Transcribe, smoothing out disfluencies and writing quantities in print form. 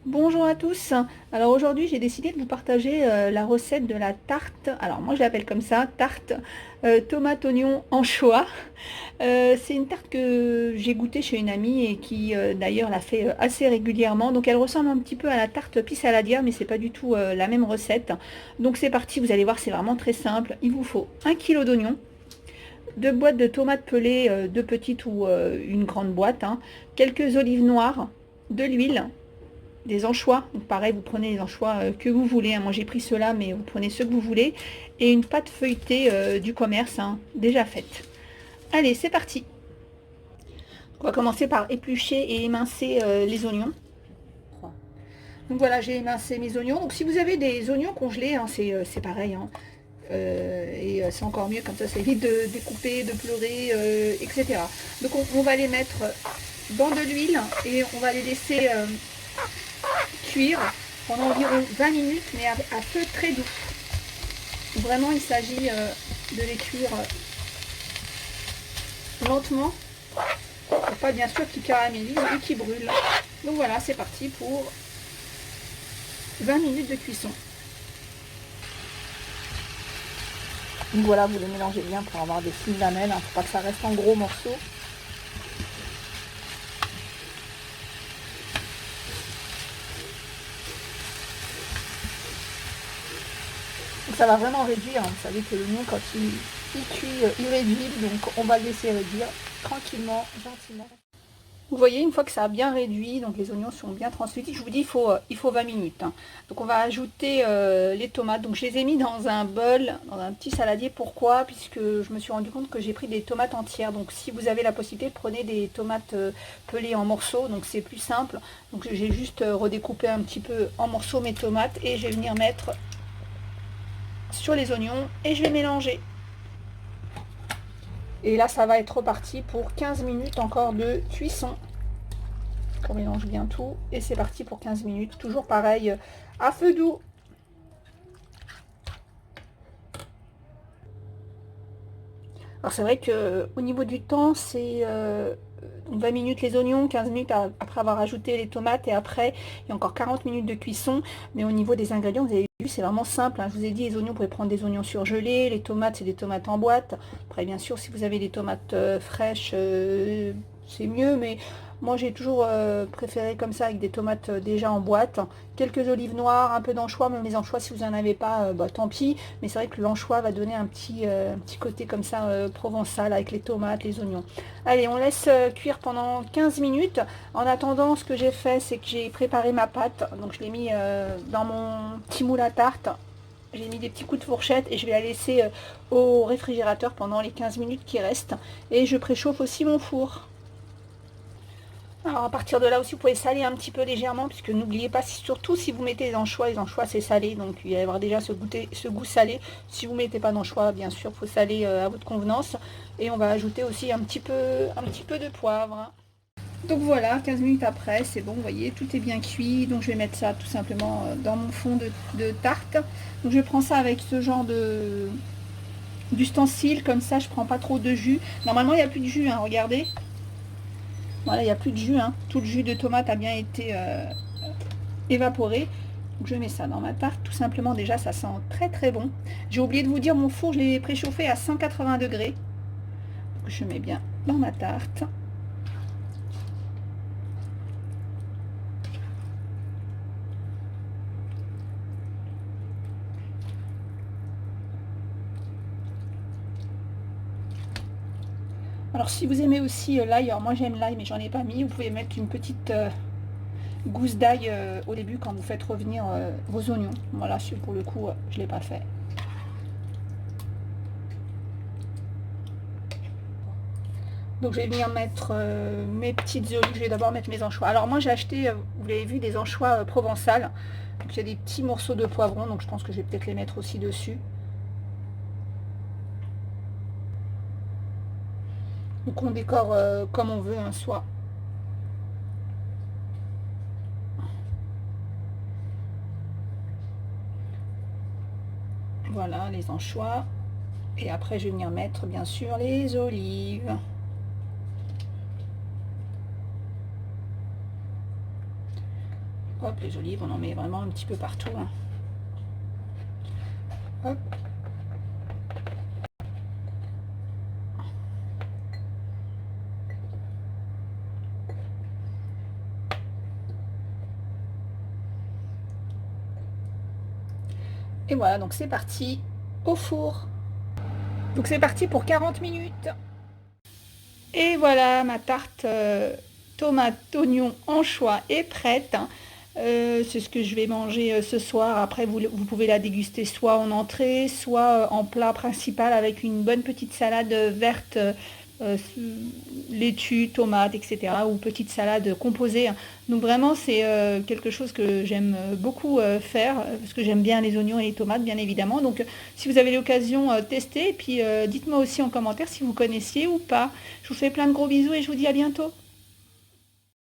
Bonjour à tous. Alors aujourd'hui j'ai décidé de vous partager la recette de la tarte. Alors moi je l'appelle comme ça, tarte tomate oignon anchois. C'est une tarte que j'ai goûtée chez une amie et qui d'ailleurs la fait assez régulièrement. Donc elle ressemble un petit peu à la tarte pissaladière mais c'est pas du tout la même recette. Donc c'est parti, vous allez voir, c'est vraiment très simple. Il vous faut 1 kg d'oignons, 2 boîtes de tomates pelées, 2 petites ou une grande boîte, hein, quelques olives noires, de l'huile, des anchois. Donc pareil, vous prenez les anchois que vous voulez, hein. Moi j'ai pris ceux-là, mais vous prenez ceux que vous voulez. Et une pâte feuilletée du commerce, hein, déjà faite. Allez, c'est parti. On va commencer par éplucher et émincer les oignons. Donc voilà, j'ai émincé mes oignons. Donc si vous avez des oignons congelés, hein, c'est pareil, hein. C'est encore mieux, comme ça évite de découper, de pleurer, etc. Donc on va les mettre dans de l'huile et on va les laisser cuire pendant environ 20 minutes, mais à feu très doux. Vraiment, il s'agit de les cuire lentement, pour pas bien sûr qu'ils caramélisent et qu'ils brûlent. Donc voilà, c'est parti pour 20 minutes de cuisson. Donc voilà, vous les mélangez bien pour avoir des fines lamelles, hein, pour pas que ça reste en gros morceaux. Donc ça va vraiment réduire, hein. Vous savez que l'oignon, quand il cuit, il réduit, donc on va le laisser réduire tranquillement, gentiment. Vous voyez, une fois que ça a bien réduit, donc les oignons sont bien translucides, je vous dis il faut 20 minutes, hein. Donc on va ajouter les tomates. Donc je les ai mis dans un bol, dans un petit saladier. Pourquoi? Puisque je me suis rendu compte que j'ai pris des tomates entières. Donc si vous avez la possibilité, prenez des tomates pelées en morceaux, donc c'est plus simple. Donc j'ai juste redécoupé un petit peu en morceaux mes tomates et je vais venir mettre sur les oignons et je vais mélanger. Et là ça va être reparti pour 15 minutes encore de cuisson. On mélange bien tout et c'est parti pour 15 minutes. Toujours pareil, à feu doux. Alors c'est vrai que au niveau du temps, c'est 20 minutes les oignons, 15 minutes après avoir ajouté les tomates et après il y a encore 40 minutes de cuisson. Mais au niveau des ingrédients, vous avez vu, c'est vraiment simple, hein. Je vous ai dit, les oignons, vous pouvez prendre des oignons surgelés, les tomates, c'est des tomates en boîte. Après, bien sûr, si vous avez des tomates fraîches, c'est mieux, mais moi j'ai toujours préféré comme ça avec des tomates déjà en boîte. Quelques olives noires, un peu d'anchois, même les anchois si vous n'en avez pas, bah, tant pis. Mais c'est vrai que l'anchois va donner un petit côté comme ça provençal avec les tomates, les oignons. Allez, on laisse cuire pendant 15 minutes. En attendant, ce que j'ai fait, c'est que j'ai préparé ma pâte. Donc je l'ai mis dans mon petit moule à tarte. J'ai mis des petits coups de fourchette et je vais la laisser au réfrigérateur pendant les 15 minutes qui restent. Et je préchauffe aussi mon four. Alors à partir de là aussi, vous pouvez saler un petit peu légèrement, puisque n'oubliez pas, surtout si vous mettez les anchois c'est salé, donc il va y avoir déjà ce goût salé. Si vous ne mettez pas d'anchois, bien sûr, il faut saler à votre convenance. Et on va ajouter aussi un petit peu de poivre. Donc voilà, 15 minutes après, c'est bon, vous voyez, tout est bien cuit. Donc je vais mettre ça tout simplement dans mon fond de tarte. Donc je prends ça avec ce genre d'ustensile, comme ça je prends pas trop de jus. Normalement il n'y a plus de jus, hein, regardez. Voilà, il n'y a plus de jus, hein. Tout le jus de tomate a bien été évaporé. Donc je mets ça dans ma tarte, tout simplement. Déjà, ça sent très très bon. J'ai oublié de vous dire, mon four, je l'ai préchauffé à 180 degrés. Donc je mets bien dans ma tarte. Alors si vous aimez aussi l'ail, alors moi j'aime l'ail mais j'en ai pas mis, vous pouvez mettre une petite gousse d'ail au début quand vous faites revenir vos oignons. Voilà, pour le coup, je ne l'ai pas fait. Donc je vais venir mettre mes petites olives, je vais d'abord mettre mes anchois. Alors moi j'ai acheté, vous l'avez vu, des anchois provençales. Donc il y a des petits morceaux de poivron, donc je pense que je vais peut-être les mettre aussi dessus. Donc on décore comme on veut, hein, soit. Voilà, les anchois. Et après je vais venir mettre bien sûr les olives. Hop, les olives, on en met vraiment un petit peu partout. Hein. Hop. Et voilà, donc c'est parti au four. Donc c'est parti pour 40 minutes. Et voilà, ma tarte tomate, oignon, anchois est prête. C'est ce que je vais manger ce soir. Après, vous pouvez la déguster soit en entrée, soit en plat principal avec une bonne petite salade verte, euh, laitue, tomate, etc. Ou petite salade composée. Donc vraiment, c'est quelque chose que j'aime beaucoup faire parce que j'aime bien les oignons et les tomates, bien évidemment. Donc, si vous avez l'occasion, testez. Et puis, dites-moi aussi en commentaire si vous connaissiez ou pas. Je vous fais plein de gros bisous et je vous dis à bientôt.